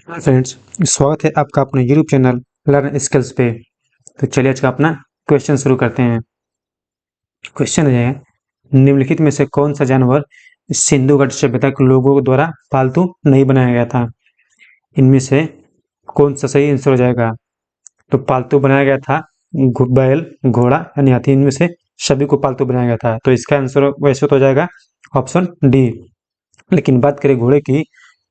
Hi friends, स्वागत है आपका अपने यूट्यूब चैनल लर्न स्किल्स पे। तो चलिए आज का अपना क्वेश्चन शुरू करते हैं। क्वेश्चन है, निम्नलिखित में से कौन सा जानवर सिंधु घाटी सभ्यता के लोगों द्वारा पालतू नहीं बनाया गया था? इनमें से कौन सा सही आंसर हो जाएगा? तो पालतू बनाया गया था बैल, घोड़ा यानी हाथी। इनमें से सभी को पालतू बनाया गया था, तो इसका आंसर वैसे तो हो जाएगा ऑप्शन डी। लेकिन बात करें घोड़े की,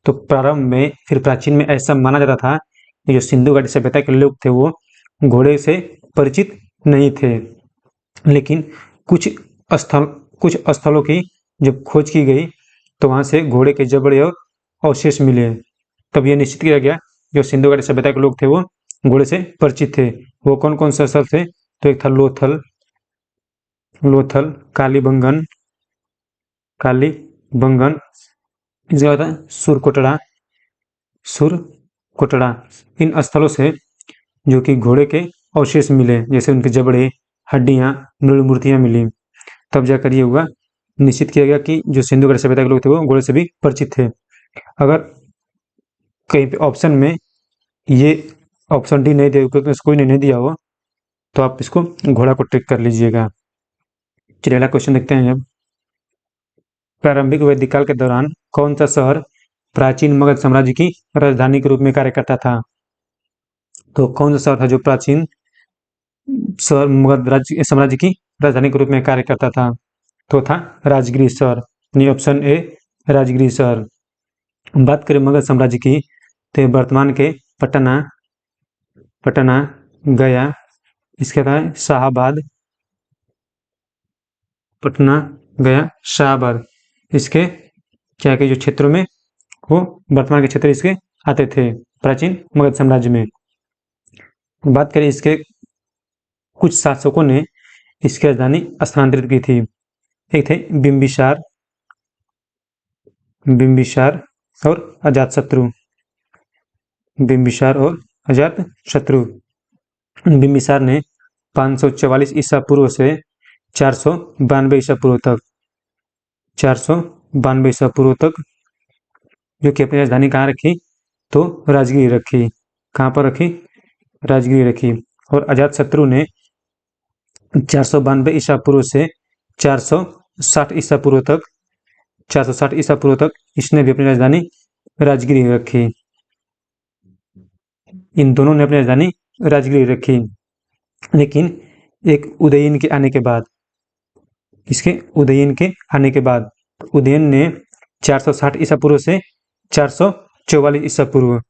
तो प्रारंभ में फिर प्राचीन में ऐसा माना जाता था कि जो सिंधु घाटी सभ्यता के लोग थे वो घोड़े से परिचित नहीं थे। लेकिन कुछ स्थल कुछ स्थलों की जब खोज की गई तो वहां से घोड़े के जबड़े और अवशेष मिले। तब यह निश्चित किया गया जो सिंधु घाटी सभ्यता के लोग थे वो घोड़े से परिचित थे। वो कौन कौन से स्थल थे? तो एक था लोथल, कालीबंगन, इसके बाद सुरकोटड़ा। इन स्थलों से जो कि घोड़े के अवशेष मिले, जैसे उनके जबड़े, हड्डियां, मृण मूर्तियां मिली। तब जाकर ये हुआ, निश्चित किया गया कि जो सिंधु घाटी सभ्यता के लोग थे वो घोड़े से भी परिचित थे। अगर कहीं पे ऑप्शन में ये ऑप्शन डी नहीं दिया, क्योंकि कोई नहीं दिया हो, तो आप इसको घोड़ा को टिक कर लीजिएगा। चलिए अगला क्वेश्चन देखते हैं। अब प्रारंभिक वैदिक काल के दौरान कौन सा शहर प्राचीन मगध साम्राज्य की राजधानी के रूप में कार्य करता था? तो कौन सा शहर था जो प्राचीन शहर मगध साम्राज्य की राजधानी के रूप में कार्य करता था? तो था राजगिरी शहर, यानी ऑप्शन ए राजगिरी शहर। बात करें मगध साम्राज्य की, तो वर्तमान के पटना, गया, इसके बाद शाहाबाद, पटना, गया, शाहाबाद, इसके क्या के जो क्षेत्रों में वो वर्तमान के क्षेत्र इसके आते थे प्राचीन मगध साम्राज्य में। बात करें इसके कुछ शासकों ने इसकी राजधानी स्थानांतरित की थी। एक थे बिंबिसार और अजातशत्रु। बिंबिसार ने 544 ईसा पूर्व से 492 ईसा पूर्व तक जो कि अपनी राजधानी कहाँ रखी? तो राजगिरी रखी। कहाँ पर रखी? राजगिरी रखी। और अजातशत्रु ने 492 ईसा पूर्व से 460 ईसा पूर्व तक इसने भी अपनी राजधानी राजगिरी रखी। इन दोनों ने अपनी राजधानी राजगिरी रखी। लेकिन एक उदयन के आने के बाद उदयन ने 460 ईसा पूर्व से 444 ईसा पूर्व,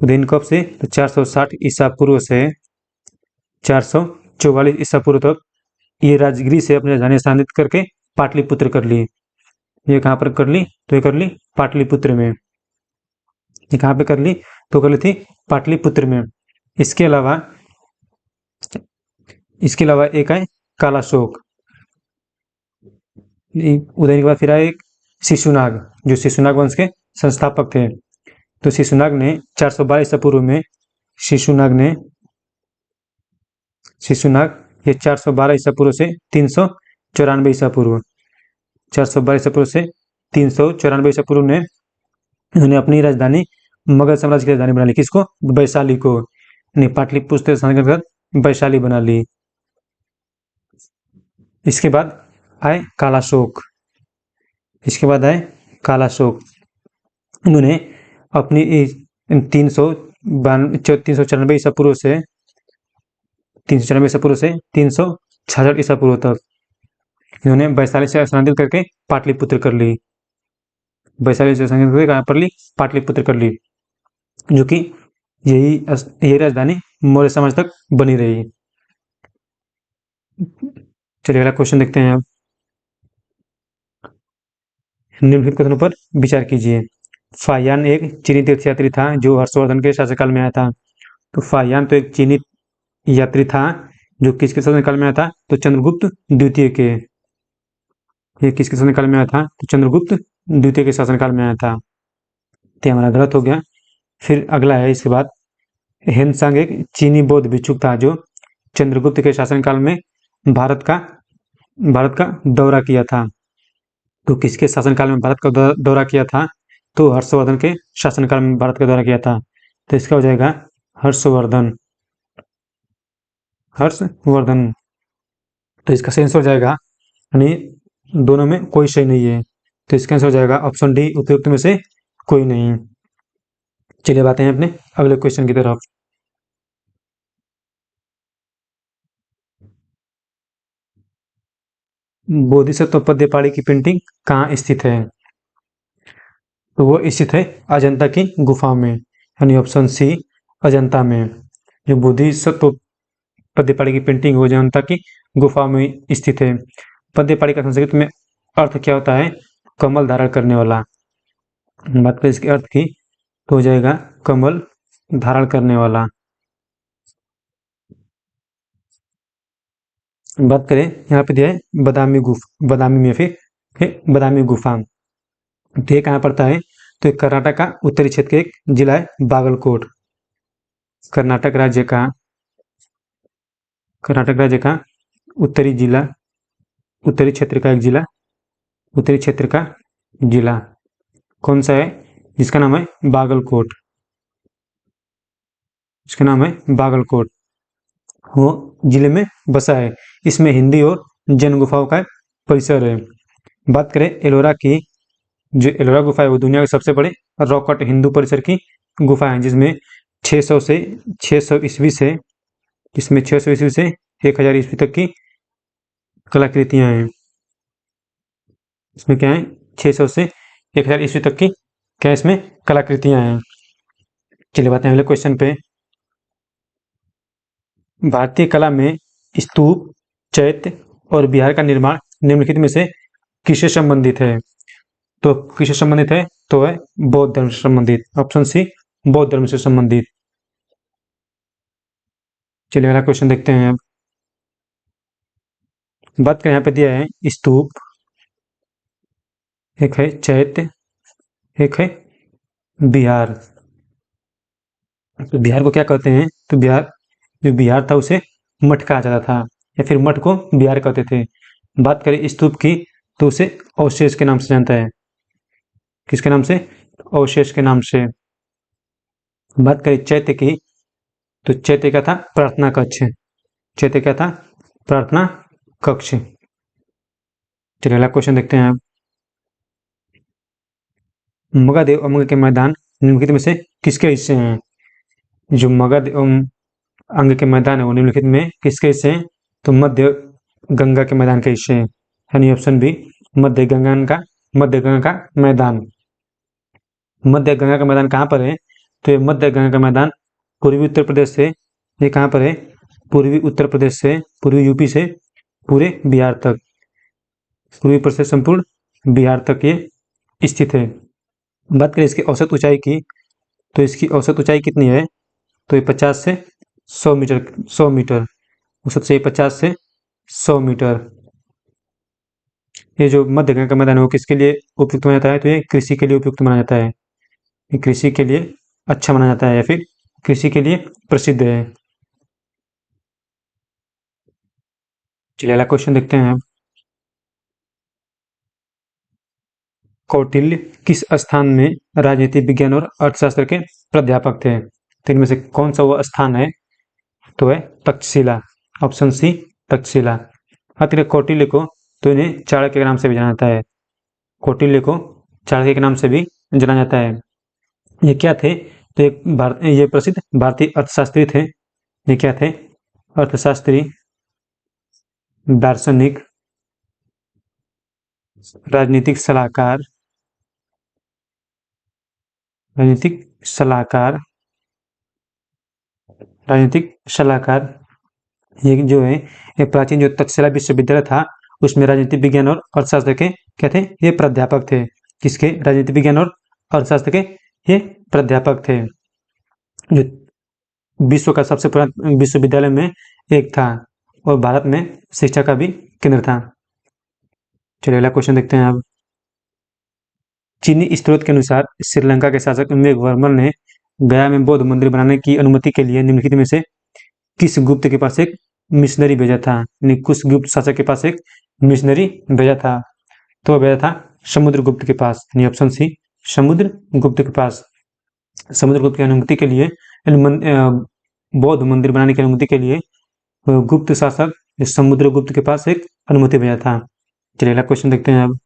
उदयन कब से? तो 460 ईसा पूर्व से 444 ईसा पूर्व तक ये राजगिरी से अपनी राजधानी स्थानांतरित करके पाटलिपुत्र कर ली। ये कहाँ पर कर ली? तो ये कर ली पाटलिपुत्र में। ये कहाँ पे कर ली? तो कर ली थी पाटलिपुत्र में। इसके अलावा एक है कालाशोक। उदयन के बाद फिर आए एक शिशुनाग, जो शिशुनाग वंश के संस्थापक थे। तो शिशुनाग ने 412 ईसा पूर्व में ये 412 ईसा पूर्व से 394 ईसा पूर्व 412 ईसा पूर्व से 394 ईसा पूर्व ने उन्होंने अपनी राजधानी मगध साम्राज्य की राजधानी बना ली। किसको? वैशाली को, यानी पाटलिपुत्र वैशाली बना ली। इसके बाद आए कालाशोक। उन्होंने अपनी 394 ईसा पूर्व से 366 ईसा पूर्व तक इन्होंने वैशाली से स्थानांतरित करके पाटलिपुत्र कर ली। कहाँ पर ली? पाटलिपुत्र कर ली, जो कि यही राजधानी मौर्य साम्राज्य तक बनी रही। चलिए अगला क्वेश्चन देखते हैं। अब निम्नलिखित कथनों पर विचार कीजिए। फाहियान एक चीनी तीर्थयात्री था जो हर्षवर्धन के शासनकाल में आया था। तो फाहियान तो एक चीनी यात्री था जो किसके शासनकाल में आया था? तो चंद्रगुप्त द्वितीय के। ये किसके शासनकाल में आया था? तो चंद्रगुप्त द्वितीय के शासनकाल में आया था। तो हमारा गलत हो गया। फिर अगला है इसके बाद, हेनसांग एक चीनी बौद्ध भिक्षुक था जो चंद्रगुप्त के शासनकाल में भारत का दौरा किया था। तो किसके शासनकाल में भारत का दौरा किया था? तो हर्षवर्धन के शासनकाल में भारत का दौरा किया था। तो इसका हो जाएगा हर्षवर्धन। हर्षवर्धन। तो इसका सही आंसर हो जाएगा, यानी दोनों में कोई सही नहीं है, तो इसका आंसर हो जाएगा ऑप्शन डी, उपयुक्त में से कोई नहीं। चलिए बातें हैं अपने अगले क्वेश्चन की तरफ। बोधिसत्व पद्यपाड़ी की पेंटिंग कहाँ स्थित है? तो वो स्थित है अजंता की गुफा में, यानी ऑप्शन सी अजंता में। जो बोधिसत्व पद्यपाड़ी की पेंटिंग वो अजंता की गुफा में स्थित है। पद्यपाड़ी का संस्कृत में अर्थ क्या होता है? कमल धारण करने वाला। बात करें इसके अर्थ की तो हो जाएगा कमल धारण करने वाला। बात करें यहाँ पे दिया है बादामी में फिर बादामी गुफा। तो ये कहाँ पड़ता है? तो ये कर्नाटक का उत्तरी क्षेत्र का एक जिला है बागलकोट। कर्नाटक राज्य का उत्तरी जिला, उत्तरी क्षेत्र का एक जिला, उत्तरी क्षेत्र का जिला कौन सा है? जिसका नाम है बागलकोट। इसका नाम है बागलकोट। वो जिले में बसा है। इसमें हिंदी और जैन गुफाओं का परिसर है। बात करें एलोरा की, जो एलोरा गुफा है वो दुनिया के सबसे बड़े रॉक हिंदू परिसर की गुफा है, जिसमें 600 ईस्वी से 1000 ईस्वी तक की कलाकृतियां हैं। इसमें क्या है? 600 से 1000 ईस्वी तक की क्या इसमें कलाकृतियां हैं। चलिए बात है अगले क्वेश्चन पे। भारतीय कला में स्तूप, चैत्य और विहार का निर्माण निम्नलिखित में से किससे संबंधित है? तो किससे संबंधित है? तो है बौद्ध धर्म से संबंधित। ऑप्शन सी बौद्ध धर्म से संबंधित। चलिए अगला क्वेश्चन देखते हैं। अब बात करें यहाँ पे दिया है स्तूप, एक है चैत्य, एक है बिहार। तो बिहार को क्या कहते हैं? तो बिहार था उसे मठ कहा जाता था, या फिर मठ को बिहार कहते थे। बात करें स्तूप की तो उसे अवशेष के नाम से जानता है। किसके नाम से? अवशेष के नाम से। बात करें चैत्य की तो चैत्य क्या था? प्रार्थना कक्ष। चैत्य क्या था? प्रार्थना कक्ष। चलिए अगला क्वेश्चन देखते हैं। अब मगध एवं अमग के मैदान निम्नलिखित में से किसके हिस्से हैं? जो मगध एवं अंग के मैदान है वो निम्नलिखित में किसके हिस्से हैं? तो मध्य गंगा के मैदान के हिस्से हैं, यानी ऑप्शन बी मध्य गंगा का मैदान। मध्य गंगा का मैदान कहाँ पर है? तो ये मध्य गंगा का मैदान पूर्वी उत्तर प्रदेश से, ये कहाँ पर है? पूर्वी उत्तर प्रदेश से, पूर्वी यूपी से पूरे बिहार तक, पूर्वी प्रदेश संपूर्ण बिहार तक ये स्थित है। बात करें इसकी औसत ऊंचाई की तो इसकी औसत ऊंचाई कितनी है? तो ये 50 से 100 मीटर। औसत से 50 से 100 मीटर। ये जो मध्य गंगा का मैदान है वो किसके लिए उपयुक्त माना जाता है? तो ये कृषि के लिए उपयुक्त माना जाता है। ये कृषि के लिए अच्छा माना जाता है, या फिर कृषि के लिए प्रसिद्ध है। चलिए अगला क्वेश्चन देखते हैं। कौटिल्य किस स्थान में राजनीति विज्ञान और अर्थशास्त्र के प्राध्यापक थे? तो इनमें से कौन सा वो स्थान है? तो है तक्षशिला। Option C Takshashila. अतः कौटिल्य को तो इन्हें चाणक्य के नाम से भी जाना जाता है। कौटिल्य को चाणक्य के नाम से भी जाना जाता है। ये क्या थे? तो ये प्रसिद्ध भारतीय अर्थशास्त्री थे। ये क्या थे? अर्थशास्त्री, दार्शनिक, राजनीतिक सलाहकार, राजनीतिक सलाहकार, राजनीतिक सलाहकार। ये जो है ये प्राचीन जो तक्षशिला विश्वविद्यालय था उसमें राजनीतिक विज्ञान और अर्थशास्त्र के क्या थे? ये प्राध्यापक थे। किसके? राजनीतिक विज्ञान और अर्थशास्त्र के ये प्राध्यापक थे। जो विश्व का सबसे पुराना विश्वविद्यालय में एक था और भारत में शिक्षा का भी केंद्र था। चलिए अगला क्वेश्चन देखते हैं। अब चीनी स्रोत के अनुसार श्रीलंका के शासक मेघवर्मन ने गया में बौद्ध मंदिर बनाने की अनुमति के लिए निम्नलिखित में से किस गुप्त के पास एक मिशनरी भेजा था? यानी कुछ गुप्त शासक के पास एक मिशनरी भेजा था, तो भेजा था समुद्रगुप्त के पास, यानी ऑप्शन सी समुद्रगुप्त के पास। समुद्रगुप्त की अनुमति के लिए बौद्ध मंदिर बनाने की अनुमति के लिए गुप्त शासक समुद्रगुप्त के पास एक अनुमति भेजा था। चलिए अगला क्वेश्चन देखते हैं अब।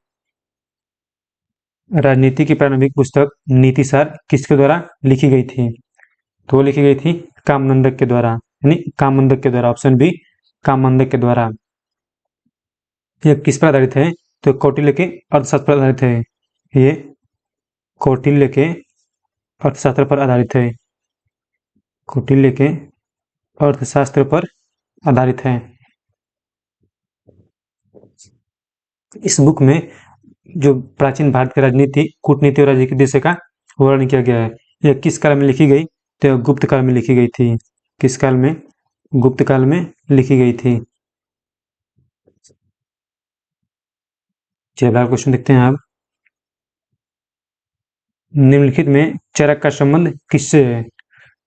राजनीति की प्रारंभिक पुस्तक नीतिसार किसके द्वारा लिखी गई थी? तो वो लिखी गई थी कामनंदक के द्वारा, यानी कामनंदक के द्वारा, ऑप्शन बी कामनंदक के द्वारा। यह किस पर आधारित है? तो कौटिल्य के अर्थशास्त्र पर आधारित है। ये कौटिल्य के अर्थशास्त्र पर आधारित है। कौटिल्य के अर्थशास्त्र पर आधारित है। इस बुक में जो प्राचीन भारत की राजनीति, कूटनीति और राजनीतिक दृश्य का वर्णन किया गया है। यह किस काल में लिखी गई? तो गुप्त काल में लिखी गई थी। किस काल में? गुप्त काल में लिखी गई थी। चलिए अगला क्वेश्चन देखते हैं आप। निम्नलिखित में चरक का संबंध किससे है?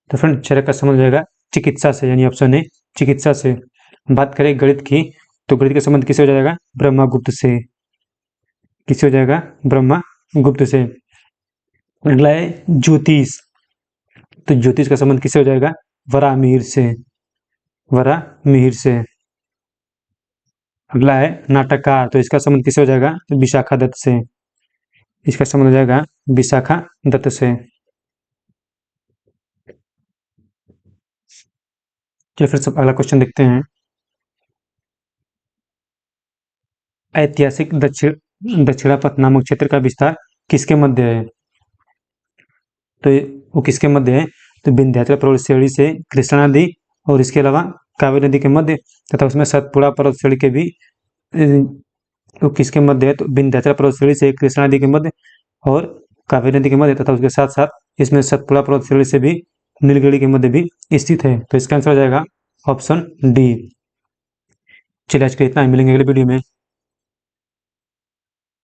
तो फ्रेंड चरक का संबंध रहेगा चिकित्सा से, यानी ऑप्शन ए चिकित्सा से। बात करें गणित की, तो गणित का संबंध किससे हो जाएगा? ब्रह्मगुप्त से। किससे हो जाएगा? ब्रह्मगुप्त से। अगला है ज्योतिष, तो ज्योतिष का संबंध किससे हो जाएगा? वराहमिहिर से। वराहमिहिर से। अगला है नाटककार, तो इसका संबंध किससे हो जाएगा? तो विशाखा दत्त से। इसका संबंध हो जाएगा विशाखा दत्त से। चलिए फिर सब अगला क्वेश्चन देखते हैं। ऐतिहासिक दक्षिणापथ नामक क्षेत्र का विस्तार किसके मध्य है? तो वो किसके मध्य है? तो विंध्याचल पर्वत श्रेणी से कृष्णा नदी और इसके अलावा कावेरी नदी के मध्य, तथा उसमें सतपुड़ा पर्वत श्रेणी के भी तो किसके मध्य है? तो विंध्याचल पर्वत श्रेणी से कृष्णा नदी के मध्य और कावेरी नदी के मध्य, तथा उसके साथ साथ इसमें सतपुड़ा पर्वत श्रेणी से भी नीलगिरी के मध्य भी स्थित है। तो इसका आंसर हो जाएगा ऑप्शन डी। चलिए आज के इतना ही, मिलेंगे अगले वीडियो में।